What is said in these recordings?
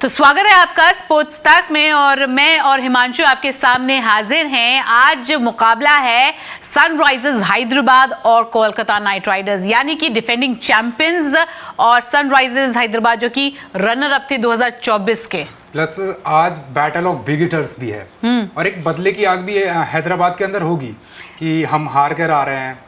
तो स्वागत है आपका स्पोर्ट्स तक में और मैं और हिमांशु आपके सामने हाजिर हैं। आज मुकाबला है सनराइजर्स हैदराबाद और कोलकाता नाइट राइडर्स, यानी कि डिफेंडिंग चैंपियंस और सनराइजर्स हैदराबाद जो कि रनर अप थे 2024 के। प्लस आज बैटल ऑफ बिग हिटर्स भी है और एक बदले की आग भी हैदराबाद के अंदर होगी कि हम हार कर आ रहे हैं।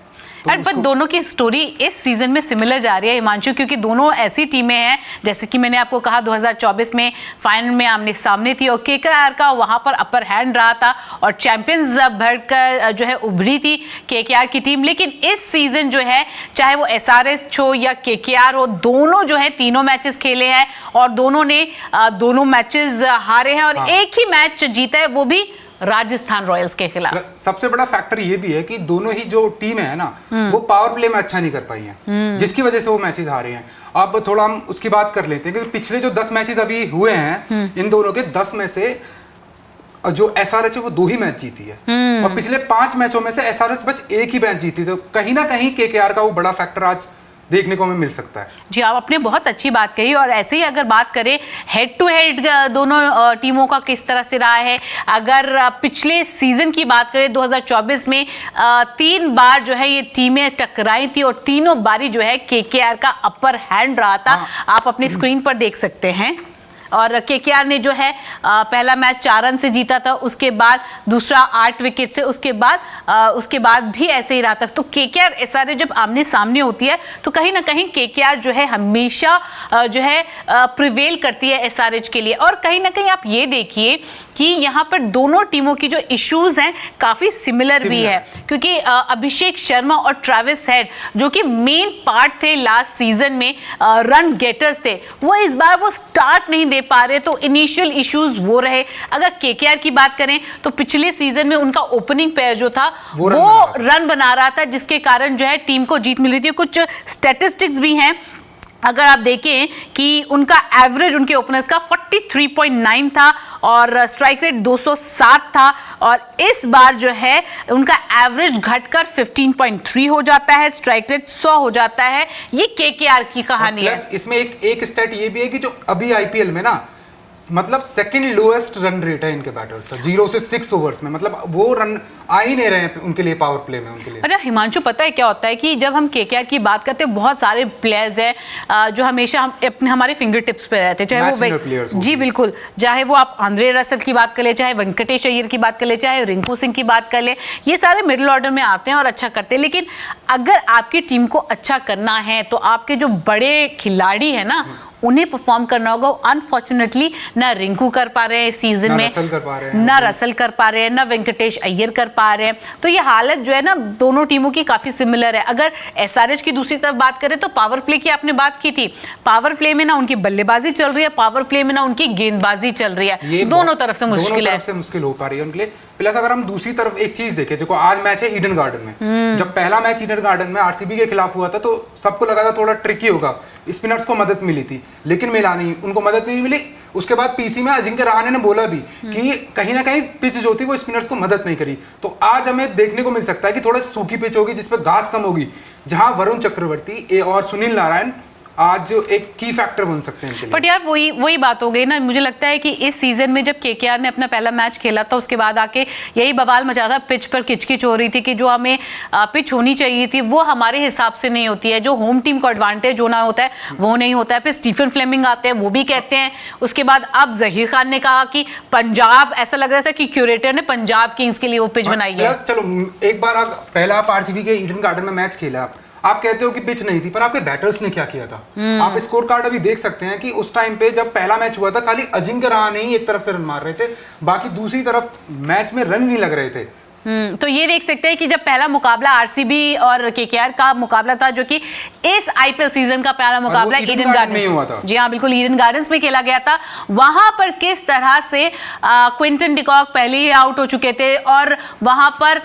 पर दोनों की स्टोरी इस सीजन में सिमिलर जा रही है हिमांशु, क्योंकि दोनों ऐसी टीमें हैं जैसे कि मैंने आपको कहा 2024 में फाइनल में आमने सामने थी और केकेआर का वहां पर अपर हैंड रहा था और चैंपियंस भरकर जो है उभरी थी केकेआर की टीम। लेकिन इस सीजन जो है चाहे वो एसआरएच हो या केकेआर हो, दोनों जो है तीनों मैचेस खेले हैं और दोनों ने दोनों मैचेस हारे हैं और एक ही मैच जीता है, वो भी राजस्थान रॉयल्स के खिलाफ। सबसे बड़ा फैक्टर ये भी है कि दोनों ही जो टीम है ना वो पावर प्ले में अच्छा नहीं कर पाई हैं, जिसकी वजह से वो मैचेस हारे हैं। अब थोड़ा हम उसकी बात कर लेते हैं कि पिछले जो 10 मैचेस अभी हुए हैं इन दोनों के 10 में से जो एसआरएच है वो 2 ही मैच जीती है और पिछले 5 मैचों में से एसआरएच बस 1 ही मैच जीती। तो कहीं ना कहीं केकेआर का वो बड़ा फैक्टर आज देखने को हमें मिल सकता है। जी, आप आपने बहुत अच्छी बात कही और ऐसे ही अगर बात करें हेड टू हेड दोनों टीमों का किस तरह से रहा है, अगर पिछले सीजन की बात करें 2024 में 3 बार जो है ये टीमें टकराई थी और तीनों बारी जो है केकेआर का अपर हैंड रहा था। आप अपनी स्क्रीन पर देख सकते हैं और केकेआर ने जो है पहला मैच 4 रन से जीता था, उसके बाद दूसरा 8 विकेट से, उसके बाद भी ऐसे ही रहा था। तो केकेआर एसआरएच जब आमने सामने होती है तो कहीं ना कहीं केकेआर जो है हमेशा जो है प्रिवेल करती है एसआरएच के लिए। और कहीं ना कहीं आप ये देखिए कि यहाँ पर दोनों टीमों की जो इश्यूज हैं काफी सिमिलर भी है, क्योंकि अभिषेक शर्मा और ट्रेविस हेड जो कि मेन पार्ट थे लास्ट सीजन में, रन गेटर्स थे, वो इस बार वो स्टार्ट नहीं दे पा रहे। तो इनिशियल इश्यूज वो रहे। अगर केकेआर की बात करें तो पिछले सीजन में उनका ओपनिंग पेयर जो था वो रन बना रहा था, जिसके कारण जो है टीम को जीत मिल रही थी। कुछ स्टैटिस्टिक्स भी हैं, अगर आप देखें कि उनका एवरेज उनके ओपनर्स का 43.9 था और स्ट्राइक रेट 207 था और इस बार जो है उनका एवरेज घटकर 15.3 हो जाता है, स्ट्राइक रेट 100 हो जाता है। ये केकेआर की कहानी है। इसमें एक स्टैट ये भी है कि जो अभी आईपीएल में ना मतलब सेकंड लोएस्ट रन रेट है इनके बैटर्स का 0 से 6 ओवर्स में, मतलब वो रन आ ही नहीं रहे हैं उनके लिए पावर प्ले में उनके लिए। अरे हिमांशु, पता है क्या होता है कि जब हम केकेआर की बात करते हैं बहुत सारे प्लेयर्स हैं जो हमेशा हमारे फिंगर टिप्स पे रहते हैं, चाहे वो जी बिल्कुल, चाहे वो आप आंद्रे रसल की बात कर ले, चाहे वेंकटेश अय्यर की बात कर ले, चाहे रिंकू सिंह की बात कर ले, ये सारे मिडिल ऑर्डर में आते हैं और अच्छा करते हैं। लेकिन अगर आपकी टीम को अच्छा करना है तो आपके जो बड़े खिलाड़ी हैं ना उन्हें परफॉर्म करना होगा। अनफॉर्चुनेटली ना रिंकू कर पा रहे हैं इस सीजन में, ना रसल कर पा रहे हैं, ना वेंकटेश अय्यर कर पा रहे हैं। तो ये हालत जो है ना दोनों टीमों की काफी सिमिलर है। अगर एसआरएच की दूसरी तरफ बात करें तो पावर प्ले की आपने बात की थी, पावर प्ले में ना उनकी बल्लेबाजी चल रही है, पावर प्ले में ना उनकी गेंदबाजी चल रही है। दोनों तरफ से मुश्किल हो पा रही है उनके लिए। प्लस अगर हम दूसरी तरफ एक चीज देखें, देखो आज मैच है ईडन गार्डन में। जब पहला मैच ईडन गार्डन में आरसीबी के खिलाफ हुआ था तो सबको लगा था थोड़ा ट्रिकी होगा, स्पिनर्स को मदद मिली थी, लेकिन मिला नहीं, उनको मदद नहीं मिली। उसके बाद पीसी में अजिंक्य रहाणे ने बोला भी कि कहीं ना कहीं पिच जो थी वो स्पिनर्स को मदद नहीं करी। तो आज हमें देखने को मिल सकता है कि थोड़ा सूखी पिच होगी जिसपे घास कम होगी, जहां वरुण चक्रवर्ती और सुनील नारायण आज एक की फैक्टर बन सकते हैं इनके लिए। बट यार वही बात हो गई ना, मुझे लगता है कि इस सीजन में जब केकेआर ने अपना पहला मैच खेला था उसके बाद आके यही बवाल मचा था, पिच पर किचकिच हो रही थी कि जो हमें पिच होनी चाहिए थी वो हमारे हिसाब से नहीं होती है, जो होम टीम को एडवांटेज होना होता है वो नहीं होता है। फिर स्टीफन फ्लेमिंग आते हैं, वो भी कहते हैं। उसके बाद अब जहीर खान ने कहा कि पंजाब, ऐसा लग रहा था कि क्यूरेटर ने पंजाब किंग्स के लिए वो पिच बनाई है। चलो एक बार पहला आप आरसीबी के ईडन गार्डन में मैच खेला, आप कहते हो कि पिच नहीं थी, पर आपके बैटर्स ने क्या किया था? आप स्कोर कार्ड अभी देख सकते हैं कि उस टाइम पे जब पहला मैच हुआ था खाली अजिंक्य रहाणे ही एक तरफ से रन मार रहे थे, बाकी दूसरी तरफ मैच में रन नहीं लग रहे थे। तो ये देख सकते हैं कि जब पहला मुकाबला आरसीबी और केकेआर का मुकाबला था, जो कि इस आईपीएल सीजन का पहला मुकाबला ईडन गार्डन्स, जी हाँ बिल्कुल, ईडन गार्डन्स में खेला गया था। वहां पर किस तरह से क्विंटन डिकॉक पहले ही आउट हो चुके थे और वहां पर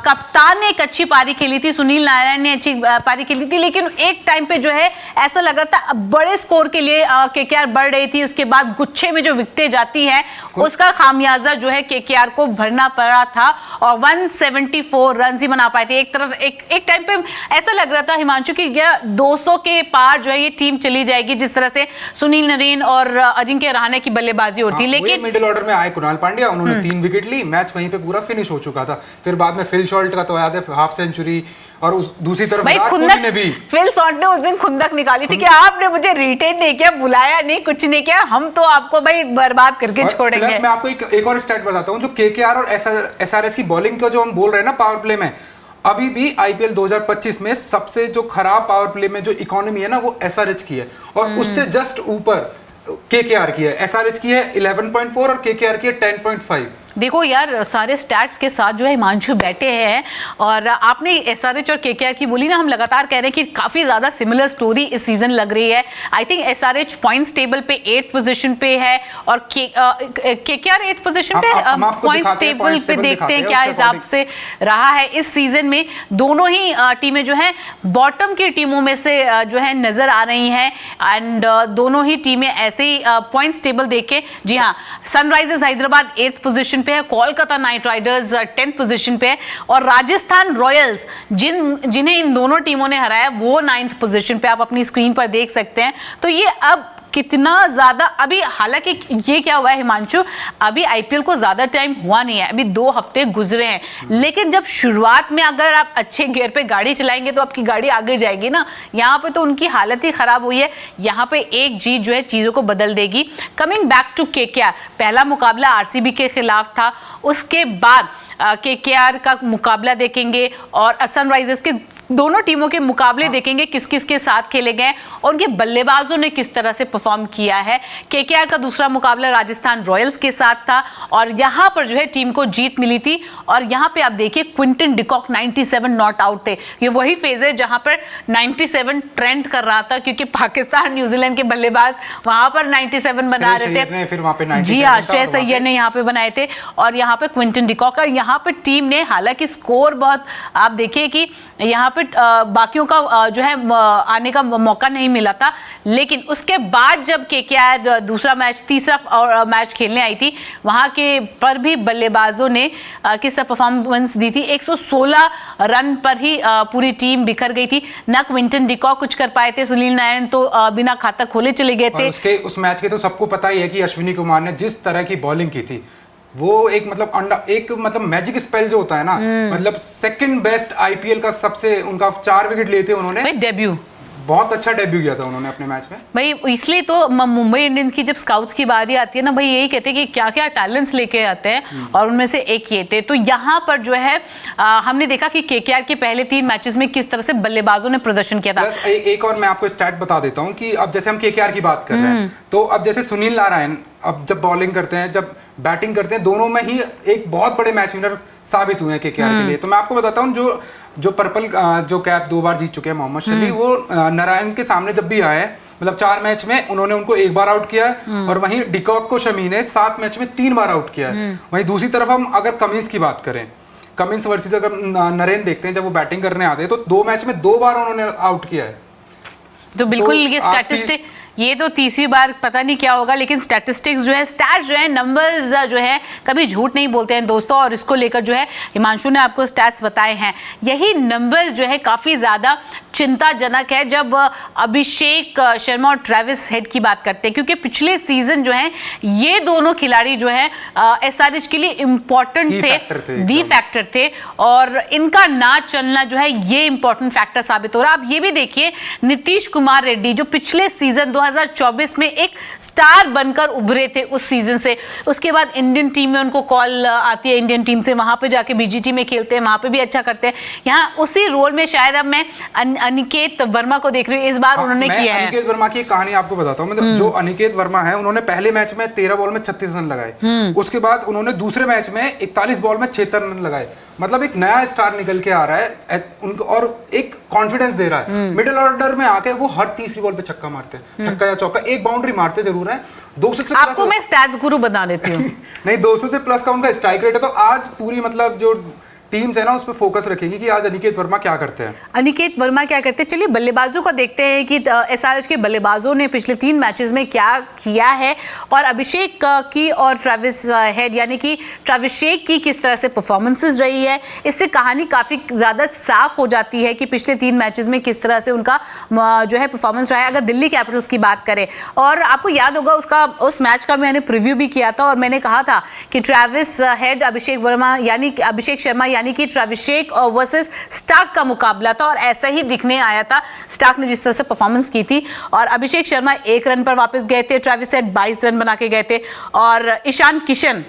कप्तान ने एक अच्छी पारी खेली थी, सुनील नारायण ने अच्छी पारी खेली थी, लेकिन एक टाइम पे जो है ऐसा लग रहा था बड़े स्कोर के लिए केकेआर बढ़ रही थी। उसके बाद गुच्छे में जो विकेटें जाती है उसका खामियाजा जो है केकेआर को भरना पड़ा था और 174 रन ही बना पाए थे। एक तरफ एक टाइम पे ऐसा लग रहा था हिमांशु कि 200 के पार जो है ये टीम चली जाएगी, जिस तरह से सुनील नरेन और अजिंक्य रहाणे की बल्लेबाजी होती। लेकिन मिडिल ऑर्डर में आए कुणाल पांड्या, उन्होंने 3 विकेट ली, मैच वहीं पे पूरा फिनिश हो चुका था। फिर बाद में फिल शॉल्ट का तो याद है हाफ सेंचुरी, और उस दूसरी तरफ विराट कोहली ने भी, फिल शॉल्ट ने उस दिन खुंदक निकाली थी कि आपने मुझे रिटेन नहीं किया, बुलाया नहीं, कुछ नहीं किया, हम तो आपको भाई बर्बाद करके छोड़ेंगे। मैं आपको एक और स्टैट बताता हूँ, जो केकेआर और एसआरएच की बॉलिंग का जो हम बोल रहे हैं ना पावर प्ले में, अभी भी आईपीएल 2025 में सबसे जो खराब पावर प्ले में जो इकोनॉमी है ना वो एसआरएच की है, और उससे जस्ट ऊपर केकेआर की है। एसआरएच की है 11.4 और केकेआर की है 10.5। देखो यार, सारे स्टैट्स के साथ जो है हिमांशु बैठे हैं, और आपने एसआरएच और केकेआर की बोली ना, हम लगातार कह रहे हैं कि काफी ज्यादा सिमिलर स्टोरी इस सीजन लग रही है। I think SRH points table पे 8th पोजीशन पे है, और केकेआर 8th पोजीशन पे। पॉइंट्स टेबल पे देखते हैं क्या हिसाब से रहा है इस सीजन में। दोनों ही टीमें जो है बॉटम की टीमों में से जो है नजर आ रही हैं, एंड दोनों ही टीमें ऐसे ही पॉइंट्स टेबल देख के, जी हाँ, सनराइजर्स हैदराबाद 8th पोजीशन पे है, Kolkata night Riders 10th position पे है, और राजस्थान रॉयल्स जिन्हें इन दोनों टीमों ने हराया वो 9th पोजीशन पे आप अपनी स्क्रीन पर देख सकते हैं। तो ये अब कितना ज्यादा, अभी हालांकि ये क्या हुआ है हिमांशु, अभी आईपीएल को ज्यादा टाइम हुआ नहीं है, अभी 2 हफ्ते गुजरे हैं, लेकिन जब शुरुआत में अगर आप अच्छे गियर पे गाड़ी चलाएंगे तो आपकी गाड़ी आगे जाएगी ना। यहाँ पे तो उनकी हालत ही खराब हुई है, यहाँ पे एक जीत जो है चीजों को बदल देगी। कमिंग बैक टू केकेआर, पहला मुकाबला आरसीबी के खिलाफ था, उसके बाद केकेआर का मुकाबला देखेंगे और सनराइजर्स के दोनों टीमों के मुकाबले देखेंगे, किस किस के साथ खेले गए और उनके बल्लेबाजों ने किस तरह से परफॉर्म किया है। केकेआर का दूसरा मुकाबला राजस्थान रॉयल्स के साथ था, और यहां पर जो है टीम को जीत मिली थी, और यहां पे आप देखिए क्विंटन डिकॉक 97 नॉट आउट थे। ये वही फेज है जहां पर 97 ट्रेंड कर रहा था, क्योंकि पाकिस्तान न्यूजीलैंड के बल्लेबाज वहां पर 97 बना रहे थे। फिर वहां पे जी हाँ, श्रेयस अय्यर ने यहाँ पे बनाए थे, और यहाँ पे क्विंटन डिकॉक, और यहाँ पे टीम ने, हालांकि स्कोर बहुत, आप देखिए कि यहाँ पे बाकियों का जो है आने का मौका नहीं मिला था, लेकिन उसके बाद जब केकेआर दूसरा मैच, तीसरा और मैच खेलने आई थी, वहां के पर भी बल्लेबाजों ने किस तरह परफॉर्मेंस दी थी। 116 रन पर ही पूरी टीम बिखर गई थी, ना क्विंटन डिकॉक कुछ कर पाए थे, सुनील नारायण तो बिना खाता खोले चले गए थे। उस मैच के तो सबको पता ही है कि अश्विनी कुमार ने जिस तरह की बॉलिंग की थी, वो एक मतलब मैजिक स्पेल जो होता है ना, मतलब सेकंड बेस्ट आईपीएल का सबसे, उनका 4 विकेट लिए थे उन्होंने, डेब्यू बहुत अच्छा डेब्यू किया था उन्होंने अपने मैच में। भाई इसलिए तो मुंबई इंडियंस की जब स्काउट्स की बारी आती है ना भाई, यही कहते हैं कि क्या क्या टैलेंट्स लेके आते हैं, और उनमें से एक ये थे। तो यहाँ पर जो है हमने देखा कि केकेआर के पहले 3 मैचेस में किस तरह से बल्लेबाजों ने प्रदर्शन किया था। एक और मैं आपको स्टैट बता देता हूँ कि अब जैसे हम केकेआर की बात कर रहे हैं, तो अब जैसे सुनील नारायण अब जब बॉलिंग करते हैं, जब बैटिंग करते हैं, दोनों में ही एक बहुत बड़े मैच विनर साबित हुए हैं केकेआर के लिए। तो मैं आपको बताता हूँ, जो पर्पल जो कैप 2 बार जीत चुके हैं मोहम्मद शमी, वो नारायण के सामने जब भी आए, मतलब 4 मैच में उन्होंने उनको 1 बार आउट किया है, और वहीं डिकॉक को शमी ने 7 मैच में 3 बार आउट किया है। वहीं दूसरी तरफ हम अगर कमिंस की बात करें, कमिंस वर्सेस अगर नरेन देखते हैं, जब वो बैटिंग करने आते हैं तो 2 मैच में 2 बार उन्होंने आउट किया है। तो बिल्कुल ये स्टैटिस्टिक, ये तो तीसरी बार पता नहीं क्या होगा, लेकिन स्टैटिस्टिक्स जो है, स्टैट्स जो है, नंबर्स जो है कभी झूठ नहीं बोलते हैं दोस्तों, और इसको लेकर जो है हिमांशु ने आपको स्टैट्स बताए हैं। यही नंबर्स जो है काफ़ी ज़्यादा चिंताजनक है जब अभिषेक शर्मा और ट्रेविस हेड की बात करते हैं, क्योंकि पिछले सीजन जो है ये दोनों खिलाड़ी जो है एसआरएच के लिए इम्पोर्टेंट थे, दी फैक्टर थे, और इनका ना चलना जो है ये इंपॉर्टेंट फैक्टर साबित हो रहा है। आप ये भी देखिए, नीतीश कुमार रेड्डी जो पिछले सीजन 2024 में एक स्टार बनकर उभरे थे उस सीजन से, उसके बाद इंडियन टीम में उनको कॉल आती है, इंडियन टीम से वहां पे जाके बीजीटी में खेलते हैं, वहां पे भी अच्छा करते हैं। यहाँ उसी रोल में शायद अब मैं अनिकेत वर्मा को देख रही हूँ, इस बार उन्होंने किया है। अनिकेत वर्मा की एक कहानी आपको बताता हूँ, मतलब जो अनिकेत वर्मा है, उन्होंने पहले मैच में 13 बॉल में 36 रन लगाए, उसके बाद उन्होंने दूसरे मैच में 41 बॉल में 76 रन लगाए। मतलब एक नया स्टार निकल के आ रहा है उनको, और एक कॉन्फिडेंस दे रहा है। मिडिल ऑर्डर में आके वो हर तीसरी बॉल पे छक्का मारते हैं, छक्का या चौका, एक बाउंड्री मारते जरूर है। 200 से आपको मैं स्टैट्स गुरु बता देती हूँ। नहीं, 200 से प्लस का उनका स्ट्राइक रेट है। तो आज पूरी मतलब जो टीम्स है ना उस पर फोकस रखेगी कि आज अनिकेत वर्मा क्या करते हैं। अनिकेत वर्मा क्या करते हैं, चलिए बल्लेबाजों का देखते हैं कि एसआरएच के बल्लेबाजों ने पिछले 3 मैचेस में क्या किया है और अभिषेक की और ट्रेविस हेड यानी कि ट्रेविस शेक की किस तरह से परफॉर्मेंसेस रही है। इससे कहानी काफ़ी ज़्यादा साफ हो जाती है कि पिछले 3 मैचेस में किस तरह से उनका जो है परफॉर्मेंस रहा है। अगर दिल्ली कैपिटल्स की बात करें, और आपको याद होगा उस मैच का मैंने प्रीव्यू भी किया था और मैंने कहा था कि ट्रेविस हेड अभिषेक शर्मा यानी कि ट्रेविस शेक वर्सेस स्टार्क का मुकाबला था और ऐसा ही दिखने आया था। स्टार्क ने जिस तरह से परफॉर्मेंस की थी और अभिषेक शर्मा 1 रन पर वापस गए थे, ट्रेविस हेड 22 रन बना के गए थे और ईशान किशन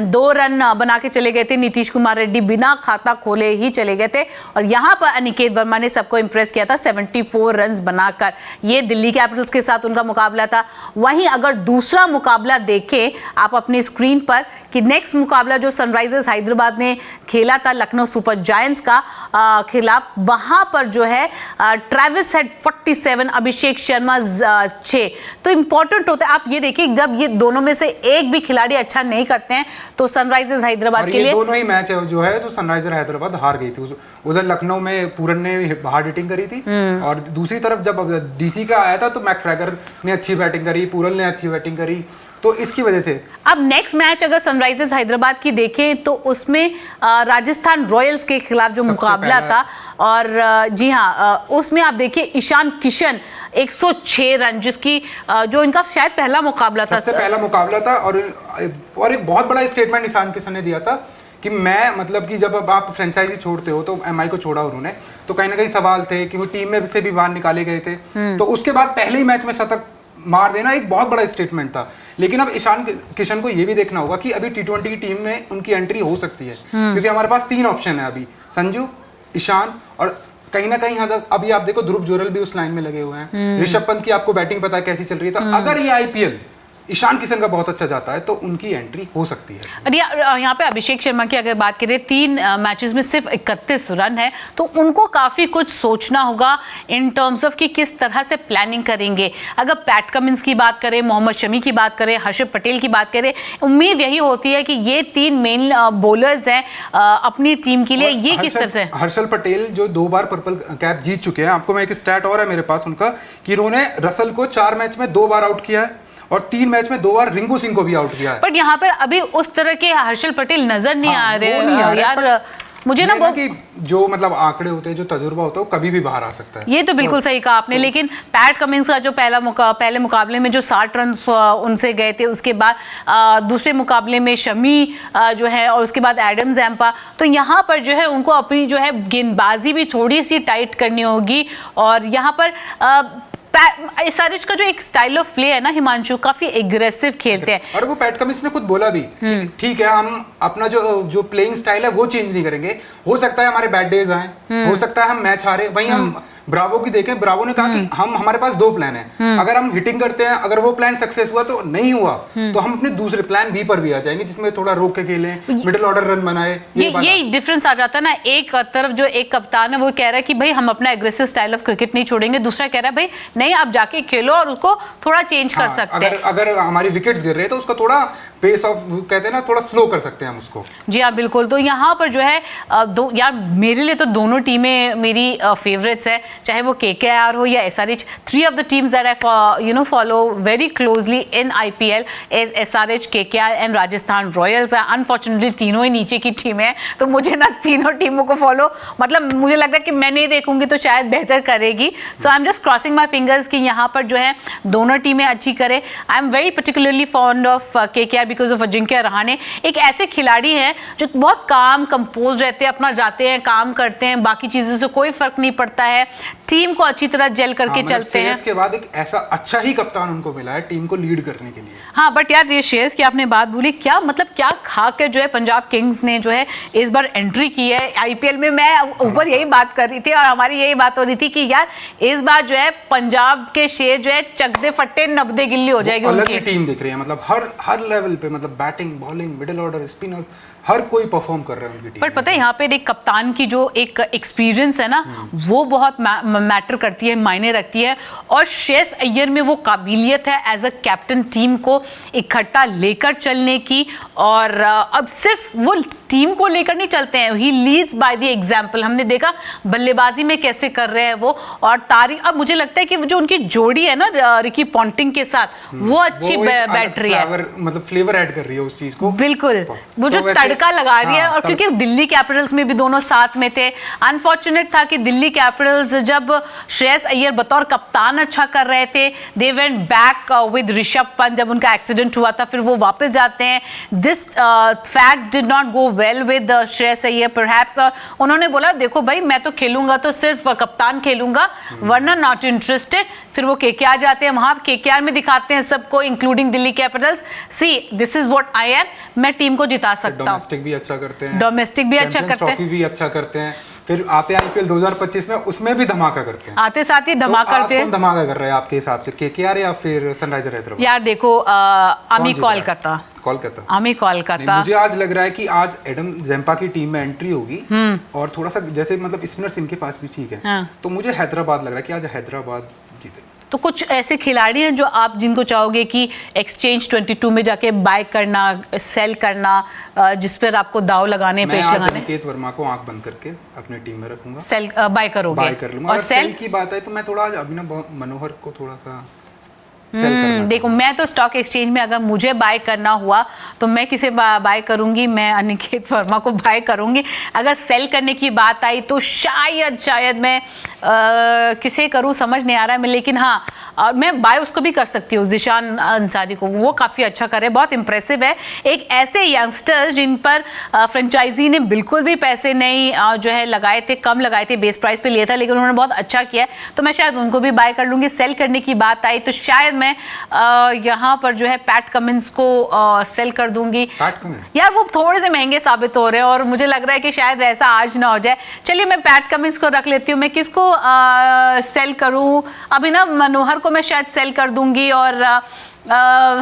2 रन बना के चले गए थे। नीतीश कुमार रेड्डी बिना खाता खोले ही चले गए थे और यहाँ पर अनिकेत वर्मा ने सबको इंप्रेस किया था 74 रन्स बनाकर। ये दिल्ली कैपिटल्स के साथ उनका मुकाबला था। वहीं अगर दूसरा मुकाबला देखें आप अपनी स्क्रीन पर कि नेक्स्ट मुकाबला जो सनराइजर्स हैदराबाद ने खेला था लखनऊ सुपर जायंट्स का खिलाफ, वहां पर जो है ट्रेविस हेड 47, अभिषेक शर्मा 6। तो इंपॉर्टेंट होता है, आप ये देखिए जब ये दोनों में से एक भी खिलाड़ी अच्छा नहीं करते हैं तो सनराइजर्स हैदराबाद के लिए दोनों ही मैच जो है जो सनराइजर हैदराबाद हार गई थी। उधर लखनऊ में पूरन ने हार्ड हिटिंग करी थी और दूसरी तरफ जब डीसी का आया था तो मैकफ्रैगर ने अच्छी बैटिंग करी, पूरन ने अच्छी बैटिंग करी, तो इसकी वजह से अब नेक्स्ट मैच अगर सनराइजर्स हैदराबाद की देखें तो उसमें राजस्थान रॉयल्स के खिलाफ जो मुकाबला था और जी हाँ उसमें आप देखिए ईशान किशन 106 रन जिसकी जो इनका शायद पहला मुकाबला था, सबसे पहला मुकाबला था और एक बहुत बड़ा स्टेटमेंट ईशान किशन ने दिया था कि मैं मतलब कि जब आप फ्रेंचाइजी छोड़ते हो तो एमआई को छोड़ा उन्होंने तो कहीं ना कहीं सवाल थे कि वो टीम में से भी बाहर निकाले गए थे, तो उसके बाद पहले ही मैच में शतक मार देना एक बहुत बड़ा स्टेटमेंट था। लेकिन अब ईशान किशन को ये भी देखना होगा कि अभी T20 की टीम में उनकी एंट्री हो सकती है क्योंकि हमारे पास 3 ऑप्शन है अभी, संजू, ईशान और कहीं ना कहीं अभी आप देखो ध्रुव जोरल भी उस लाइन में लगे हुए हैं। ऋषभ पंत की आपको बैटिंग पता है कैसी चल रही है, तो अगर ये आईपीएल ईशान किशन का बहुत अच्छा जाता है तो उनकी एंट्री हो सकती है। और यहाँ पे अभिषेक शर्मा की अगर बात करें 3 मैचेस में सिर्फ 31 रन है तो उनको काफ़ी कुछ सोचना होगा इन टर्म्स ऑफ कि किस तरह से प्लानिंग करेंगे। अगर पैट कमिंस की बात करें, मोहम्मद शमी की बात करें, हर्षद पटेल की बात करें, उम्मीद यही होती है कि ये 3 मेन बॉलर्स हैं अपनी टीम के लिए। ये किस तरह से हर्षद पटेल जो 2 बार पर्पल कैप जीत चुके हैं, आपको मैं एक स्टैट और है मेरे पास उनका कि उन्होंने रसल को 4 मैच में 2 बार आउट किया है और 3 मैच में 2 बार रिंकू सिंह को भी आउट किया है। पर यहाँ पर अभी उस तरह के हर्षल पटेल नजर नहीं आ रहे यार। मुझे ना वो कि जो मतलब आंकड़े होते हैं, जो तजुर्बा होता है, वो कभी भी बाहर आ सकता है। ये तो बिल्कुल सही कहा आपने। लेकिन पैट कमिंस का जो पहले मुकाबले में जो 60 रन उनसे गए थे, उसके बाद दूसरे मुकाबले में शमी जो है और उसके बाद एडम जैम्पा, तो यहाँ पर जो है उनको अपनी जो है गेंदबाजी भी थोड़ी सी टाइट करनी होगी। और यहाँ पर एसआरएच का जो एक स्टाइल ऑफ प्ले है ना हिमांशु, काफी एग्रेसिव खेलते हैं। और वो पैट कमिंस ने खुद बोला भी ठीक है हम अपना जो प्लेइंग स्टाइल है वो चेंज नहीं करेंगे, हो सकता है हमारे बैड डेज आए, हो सकता है हम मैच हारे। वहीं हम ब्रावो की देखें, ब्रावो ने कहा कि हमारे पास 2 प्लान है, अगर हम हिटिंग करते हैं, अगर वो प्लान सक्सेस हुआ तो नहीं हुआ तो हम अपने दूसरे प्लान बी पर भी आ जाएंगे जिसमें थोड़ा रोक के खेलें, मिडिल ऑर्डर रन बनाए। ये डिफरेंस आ जाता है ना। एक तरफ जो एक कप्तान है वो कह रहा है कि भाई हम अपना एग्रेसिव स्टाइल ऑफ क्रिकेट नहीं छोड़ेंगे, दूसरा कह रहा है भाई नहीं आप जाके खेलो और उसको थोड़ा चेंज कर सकते हैं। अगर हमारी विकेट्स गिर रहे हैं तो उसका थोड़ा पेस ऑफ कहते हैं ना थोड़ा स्लो कर सकते हैं हम उसको। जी हाँ बिल्कुल। तो यहाँ पर जो है यार मेरे लिए तो दोनों टीमें मेरी फेवरेट्स है, चाहे वो KKR हो या SRH। 3 of the teams that I follow very closely in IPL is SRH, KKR and Rajasthan Royals. Unfortunately तीनों ही नीचे की टीमें हैं तो मुझे ना तीनों टीमों को फॉलो मतलब मुझे लगता है कि मैं नहीं देखूंगी तो शायद बेहतर करेगी। So I am just crossing my fingers कि यहाँ पर जो है दोनों टीमें अच्छी करें। I am very particularly fond of KKR because of Ajinkya Rahane. एक ऐसे खिलाड़ी हैं जो बहुत काम कंपोज रहते हैं, अपना जाते हैं काम करते हैं, बाकी चीज़ों से कोई फर्क नहीं पड़ता है, टीम को अच्छी तरह जेल करके चलते हैं। इसके बाद एक ऐसा अच्छा ही कप्तान उनको मिला है टीम को लीड करने के लिए। हाँ बट यार ये श्रेयस की आपने बात बोली, क्या मतलब क्या खा के जो है पंजाब किंग्स ने जो है इस बार एंट्री की है IPL में। मैं ऊपर यही बात कर रही थी और हमारी यही बात हो रही थी कि यार इस बार जो है पंजाब के शेर जो है चकदे फट्टे नब्दे गिल्ली हो जाएगी उनकी। अलग टीम दिख रही है, मतलब हर लेवल पे, मतलब batting, bowling, middle order, spinners, हर कोई परफॉर्म कर रहा है उनकी टीम। पर पता है यहाँ पे एक कप्तान की जो एक एक्सपीरियंस है ना वो बहुत मैटर करती है, मायने रखती है। और श्रेयस अय्यर में वो काबिलियत है एज अ कैप्टन टीम को इकट्ठा लेकर चलने की। और अब सिर्फ वो टीम को लेकर नहीं चलते हैं, ही लीड्स बाय द एग्जाम्पल। हमने देखा बल्लेबाजी में कैसे कर रहे हैं वो, और तारीख, अब मुझे लगता है कि जो उनकी जोड़ी है ना रिकी पॉन्टिंग के साथ, वो अच्छी बैठ रही है, मतलब फ्लेवर ऐड कर रही है उस चीज को, बिल्कुल वो जो तड़का लगा रही है। और क्योंकि दिल्ली कैपिटल्स में भी दोनों साथ में थे, अनफॉर्चुनेट था कि दिल्ली कैपिटल्स जब श्रेयस अय्यर बतौर कप्तान अच्छा कर रहे थे, they went back with Rishabh Pant, जब उनका एक्सीडेंट हुआ था फिर वो वापस जाते हैं। This fact did not go well with Shreyas Iyer perhaps, और उन्होंने बोला देखो भाई मैं तो खेलूंगा तो सिर्फ कप्तान खेलूंगा, वरना नॉट इंटरेस्टेड। फिर वो केकेआर जाते हैं, वहां केकेआर में दिखाते हैं सबको including Delhi Capitals, see this is what I am, मैं टीम को जिता सकता हूं। डोमेस्टिक भी अच्छा करते हैं, डोमेस्टिक भी अच्छा करते हैं, ट्रॉफी भी अच्छा करते हैं, फिर आते हैं आईपीएल 2025 में, उसमें भी धमाका करते हैं, आते साथ ही धमाका करते हैं। कौन धमाका कर रहे हैं आपके हिसाब से, केकेआर या फिर सनराइजर हैदराबाद? यार देखो आमी कोलकाता, आमी कोलकाता। मुझे आज लग रहा है कि आज एडम जेम्पा की टीम में एंट्री होगी, और थोड़ा सा जैसे मतलब स्पिनर्स इनके पास भी ठीक है, तो मुझे हैदराबाद लग रहा है कि आज हैदराबाद जीते। तो कुछ ऐसे खिलाड़ी हैं जो आप जिनको चाहोगे कि एक्सचेंज 22 में जाके बाय करना, सेल करना, जिस पर आपको दाव लगाने, पेश लगाने? मैं अनिकेत वर्मा को आंख बंद करके अपनी टीम में रखूंगा, सेल बाय करोगे? बाय कर लूंगा। और सेल की बात है तो मैं थोड़ा अभिनव मनोहर को थोड़ा सा देखो मैं तो स्टॉक एक्सचेंज में अगर मुझे बाय करना हुआ तो मैं किसे बाय करूंगी, मैं अनिकेत वर्मा को बाय करूंगी। अगर सेल करने की बात आई तो शायद मैं किसे करूं समझ नहीं आ रहा है मैं, लेकिन हाँ और मैं बाय उसको भी कर सकती हूँ, ज़िशान अंसारी को, वो काफ़ी अच्छा करे, बहुत इंप्रेसिव है। एक ऐसे यंगस्टर्स जिन पर फ्रेंचाइजी ने बिल्कुल भी पैसे नहीं जो है लगाए थे, कम लगाए थे, बेस प्राइस पे लिया था, लेकिन उन्होंने बहुत अच्छा किया, तो मैं शायद उनको भी बाय कर लूँगी। सेल करने की बात आई तो शायद मैं यहाँ पर जो है पैट कमिंस को सेल कर दूंगी। यार वो थोड़े से महंगे साबित हो रहे हैं और मुझे लग रहा है कि शायद ऐसा आज ना हो जाए। चलिए मैं पैट कमिंस को रख लेती हूँ। मैं किसको सेल करूँ? अभिनव मनोहर को मैं शायद सेल कर दूंगी, और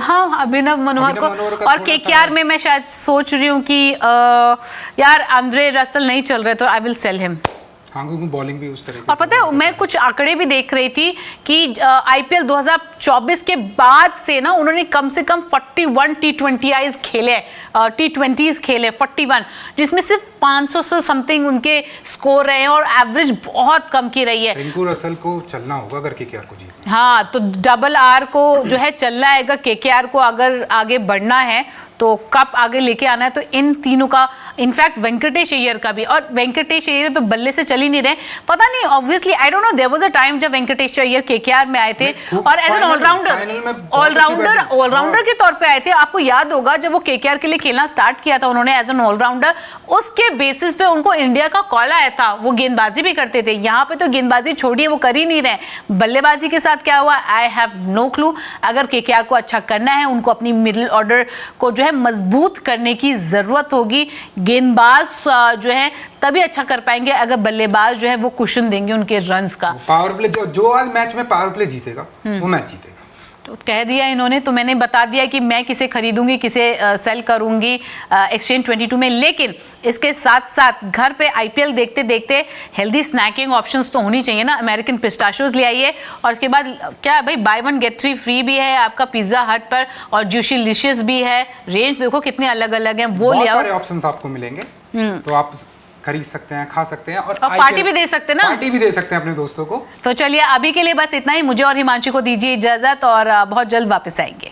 हाँ अभिनव मनोहर को, और केकेआर में मैं शायद सोच रही हूँ कि यार आंद्रे रसल नहीं चल रहे तो आई विल सेल हिम। हाँ, क्योंकि बॉलिंग भी उस तरह की। और पता है मैं कुछ आंकड़े भी देख रही थी कि आईपीएल 2024 के बाद से ना उन्होंने कम से कम 41 T20Is खेले, T20s खेले 41, जिसमें सिर्फ 500 से समथिंग उनके स्कोर रहे हैं और एवरेज बहुत कम की रही है। रिंकू रसल को चलना होगा अगर केकेआर को जीतना। हाँ तो डबल आर को जो है चलना है, अगर केकेआर को अगर आगे बढ़ना है तो कप आगे लेके आना है, तो इन तीनों का, इनफैक्ट वेंकटेश अय्यर का भी, और वेंकटेश अय्यर तो बल्ले से चल ही नहीं रहे, पता नहीं obviously I don't know, there was a time जब वेंकटेश अय्यर केकेआर में आए थे और एज एन ऑलराउंडर के तौर पे आए थे। आपको याद होगा जब वो केकेआर के लिए खेलना स्टार्ट किया था उन्होंने एज एन ऑलराउंडर, उसके बेसिस पे उनको इंडिया का कॉल आया था, वो गेंदबाजी भी करते थे। यहाँ पे तो गेंदबाजी छोड़िए, वो कर ही नहीं रहे। बल्लेबाजी के साथ क्या हुआ आई हैव नो क्लू। अगर केकेआर को अच्छा करना है, उनको अपनी मिडिल ऑर्डर को जो है मजबूत करने की जरूरत होगी। गेंदबाज जो है तभी अच्छा कर पाएंगे अगर बल्लेबाज जो है वो कुशन देंगे उनके रन्स का। पावर प्ले जो आज मैच में पावर प्ले जीतेगा वो मैच जीतेगा। तो कह दिया इन्होंने, तो मैंने बता दिया कि मैं किसे खरीदूंगी, किसे सेल करूंगी एक्सचेंज 22 में। लेकिन इसके साथ साथ घर पे आईपीएल देखते देखते हेल्दी स्नैकिंग ऑप्शंस तो होनी चाहिए ना। अमेरिकन पिस्ताशियोज ले आइए, और इसके बाद क्या भाई बाय 1 गेट 3 फ्री भी है आपका पिज्जा हट पर, और जूशी लिशियस भी है। रेंज देखो कितने अलग अलग हैं, वो ले आओ। सारे ऑप्शंस आपको मिलेंगे, तो आप खरीद सकते हैं, खा सकते हैं, और पार्टी भी दे सकते हैं ना, पार्टी भी दे सकते हैं अपने दोस्तों को। तो चलिए अभी के लिए बस इतना ही। मुझे और हिमांशु को दीजिए इजाजत, और बहुत जल्द वापस आएंगे।